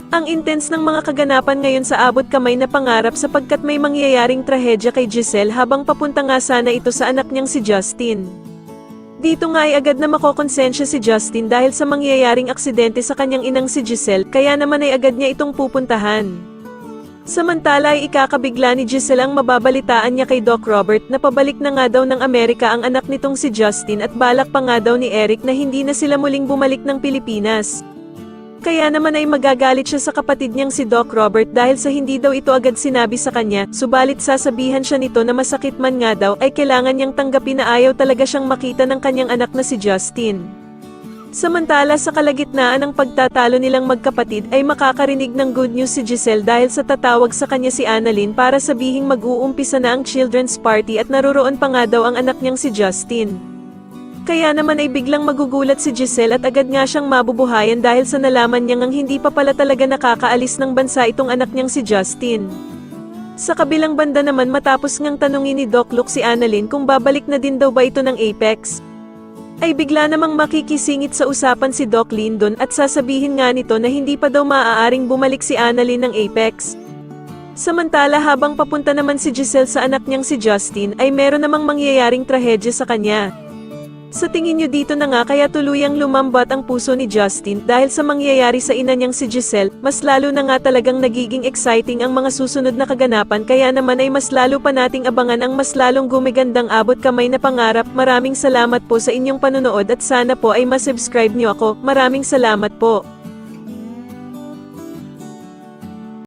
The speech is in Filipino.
Ang intense ng mga kaganapan ngayon sa abot kamay na pangarap sapagkat may mangyayaring trahedya kay Giselle habang papunta nga sana ito sa anak niyang si Justin. Dito nga ay agad na makokonsensya si Justin dahil sa mangyayaring aksidente sa kanyang inang si Giselle, kaya naman ay agad niya itong pupuntahan. Samantala ay ikakabigla ni Giselle ang mababalitaan niya kay Doc Robert na pabalik na nga daw ng Amerika ang anak nitong si Justin at balak pa nga daw ni Eric na hindi na sila muling bumalik ng Pilipinas. Kaya naman ay magagalit siya sa kapatid niyang si Doc Robert dahil sa hindi daw ito agad sinabi sa kanya, subalit sasabihan siya nito na masakit man nga daw ay kailangan niyang tanggapin na ayaw talaga siyang makita ng kanyang anak na si Justin. Samantala sa kalagitnaan ng pagtatalo nilang magkapatid ay makakarinig ng good news si Giselle dahil sa tatawag sa kanya si Annalyn para sabihing mag-uumpisa na ang children's party at naroroon pa nga daw ang anak niyang si Justin. Kaya naman ay biglang magugulat si Giselle at agad nga siyang mabubuhayan dahil sa nalaman niyang ang hindi pa pala talaga nakakaalis ng bansa itong anak niyang si Justin. Sa kabilang banda naman matapos ngang tanungin ni Doc Luke si Annalyn kung babalik na din daw ba ito ng Apex, ay bigla namang makikisingit sa usapan si Doc Lyndon at sasabihin nga nito na hindi pa daw maaaring bumalik si Annalyn ng Apex. Samantala habang papunta naman si Giselle sa anak niyang si Justin ay meron namang mangyayaring trahedya sa kanya. Sa tingin niyo dito na nga kaya tuluyang lumambat ang puso ni Justin dahil sa mangyayari sa ina niyang si Giselle, mas lalo na nga talagang nagiging exciting ang mga susunod na kaganapan kaya naman ay mas lalo pa nating abangan ang mas lalong gumigandang abot kamay na pangarap. Maraming salamat po sa inyong panonood at sana po ay masubscribe niyo ako. Maraming salamat po.